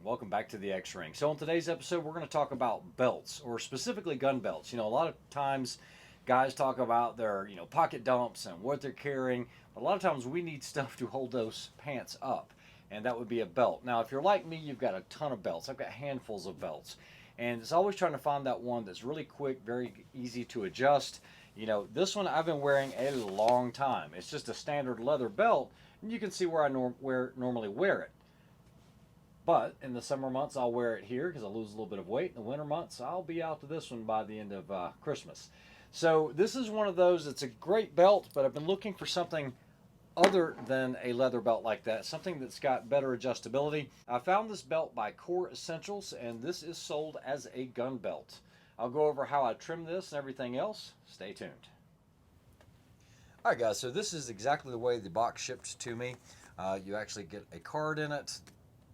Welcome back to the X-Ring. So in today's episode, we're going to talk about belts, or specifically gun belts. You know, a lot of times guys talk about their, pocket dumps and what they're carrying. But a lot of times we need stuff to hold those pants up, and that would be a belt. Now, if you're like me, you've got a ton of belts. I've got handfuls of belts. And it's always trying to find that one that's really quick, very easy to adjust. This one I've been wearing a long time. It's just a standard leather belt, and you can see where I normally wear it. But in the summer months, I'll wear it here because I lose a little bit of weight. In the winter months, I'll be out to this one by the end of Christmas. So this is one of those. It's a great belt, but I've been looking for something other than a leather belt like that, something that's got better adjustability. I found this belt by Core Essentials, and this is sold as a gun belt. I'll go over how I trim this and everything else. Stay tuned. All right, guys, so this is exactly the way the box shipped to me. You actually get a card in it.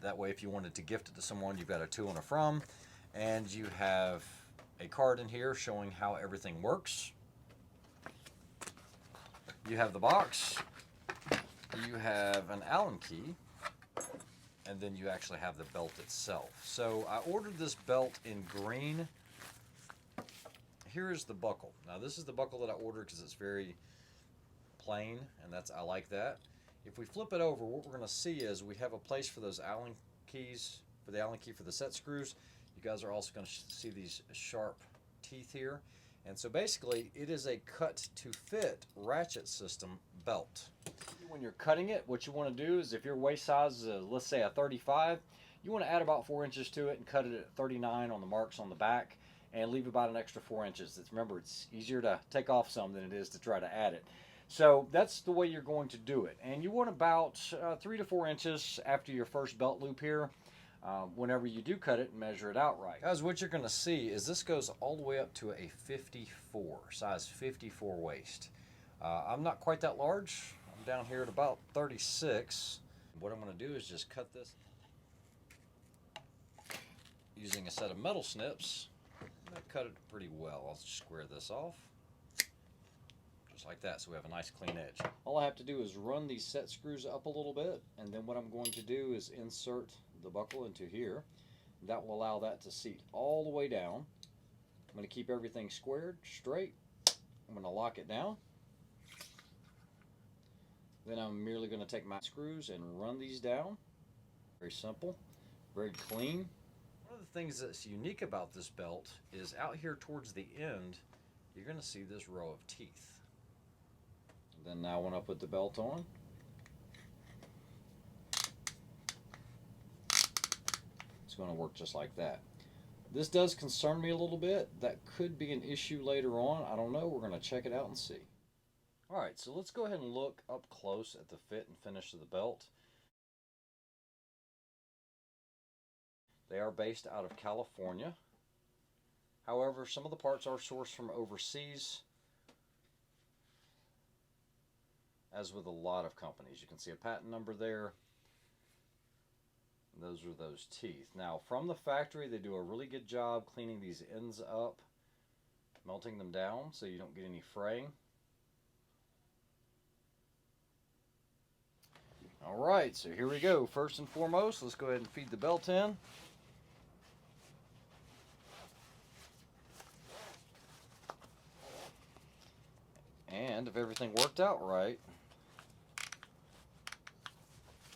That way, if you wanted to gift it to someone, you've got a to and a from. And you have a card in here showing how everything works. You have the box. You have an Allen key. And then you actually have the belt itself. So I ordered this belt in green. Here is the buckle. Now, this is the buckle that I ordered because it's very plain, and I like that. If we flip it over, what we're going to see is we have a place for those Allen keys, for the Allen key for the set screws. You guys are also going to see these sharp teeth here. And so basically, it is a cut-to-fit ratchet system belt. When you're cutting it, what you want to do is if your waist size is, let's say, a 35, you want to add about 4 inches to it and cut it at 39 on the marks on the back and leave about an extra 4 inches. Remember, it's easier to take off some than it is to try to add it. So that's the way you're going to do it. And you want about 3 to 4 inches after your first belt loop here whenever you do cut it and measure it out right. Guys, what you're going to see is this goes all the way up to a 54, size 54 waist. I'm not quite that large. I'm down here at about 36. What I'm going to do is just cut this using a set of metal snips. I'm going to cut it pretty well. I'll just square this off. Like that, so we have a nice clean edge. All I have to do is run these set screws up a little bit, and then what I'm going to do is insert the buckle into here. That will allow that to seat all the way down. I'm going to keep everything squared, straight. I'm going to lock it down. Then I'm merely going to take my screws and run these down. Very simple, very clean. One of the things that's unique about this belt is out here towards the end, you're going to see this row of teeth. Then now when I put the belt on, it's going to work just like that. This does concern me a little bit. That could be an issue later on. I don't know. We're going to check it out and see. All right, so let's go ahead and look up close at the fit and finish of the belt. They are based out of California. However, some of the parts are sourced from overseas. As with a lot of companies, you can see a patent number there. Those are those teeth. Now, from the factory, they do a really good job cleaning these ends up, melting them down so you don't get any fraying. All right, so here we go. First and foremost, let's go ahead and feed the belt in. And if everything worked out right,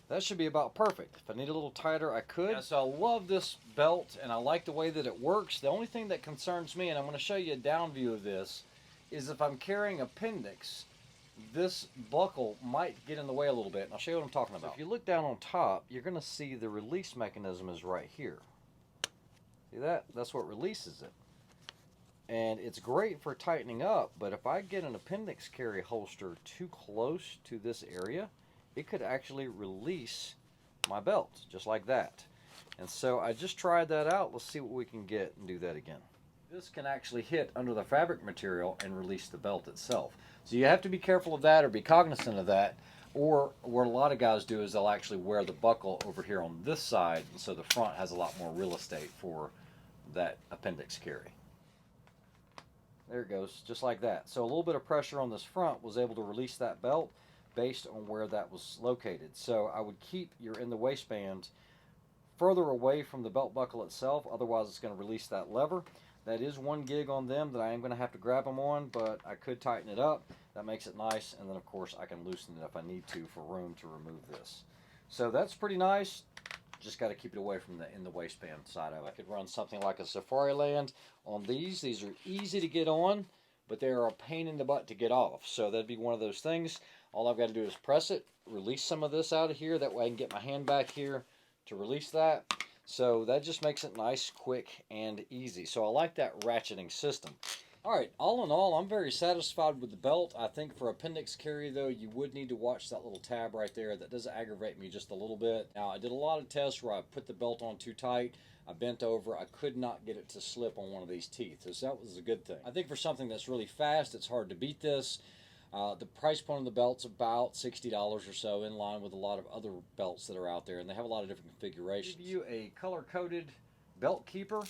that should be about perfect. If I need a little tighter, I could. Yeah, so I love this belt, and I like the way that it works. The only thing that concerns me, and I'm going to show you a down view of this, is if I'm carrying appendix, this buckle might get in the way a little bit. And I'll show you what I'm talking about. So if you look down on top, you're going to see the release mechanism is right here. See that? That's what releases it. And it's great for tightening up, but if I get an appendix carry holster too close to this area, it could actually release my belt, just like that. And so I just tried that out. Let's see what we can get and do that again. This can actually hit under the fabric material and release the belt itself. So you have to be careful of that or be cognizant of that. Or what a lot of guys do is they'll actually wear the buckle over here on this side, and so the front has a lot more real estate for that appendix carry. There it goes, just like that. So a little bit of pressure on this front was able to release that belt based on where that was located. So I would keep your in the waistband further away from the belt buckle itself, otherwise it's going to release that lever. That is 1 gig on them that I am going to have to grab them on, but I could tighten it up. That makes it nice, and then of course I can loosen it if I need to for room to remove this. So that's pretty nice. Just got to keep it away from the in the waistband side of it. I could run something like a Safariland on these. These are easy to get on, but they are a pain in the butt to get off. So that'd be one of those things. All I've got to do is press it, release some of this out of here. That way I can get my hand back here to release that. So that just makes it nice, quick, and easy. So I like that ratcheting system. Alright, all in all, I'm very satisfied with the belt. I think for appendix carry, though, you would need to watch that little tab right there. That does aggravate me just a little bit. Now, I did a lot of tests where I put the belt on too tight. I bent over. I could not get it to slip on one of these teeth. So that was a good thing. I think for something that's really fast, it's hard to beat this. The price point of the belt's about $60 or so, in line with a lot of other belts that are out there, and they have a lot of different configurations. I'll give you a color-coded belt keeper.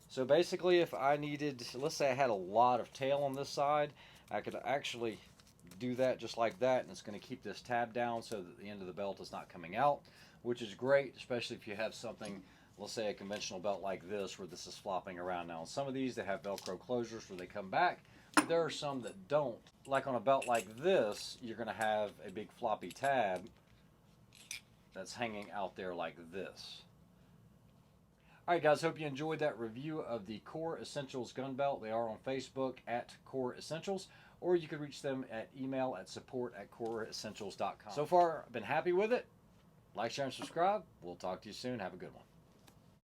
So basically, if I needed, let's say I had a lot of tail on this side, I could actually do that just like that, and it's going to keep this tab down so that the end of the belt is not coming out, which is great, especially if you have something, let's say a conventional belt like this, where this is flopping around. Now, some of these, they have Velcro closures where they come back, but there are some that don't. Like on a belt like this, you're going to have a big floppy tab that's hanging out there like this. Alright guys, hope you enjoyed that review of the Core Essentials gun belt. They are on Facebook at Core Essentials, or you can reach them at email at support@coreessentials.com. So far, I've been happy with it. Like, share, and subscribe. We'll talk to you soon. Have a good one.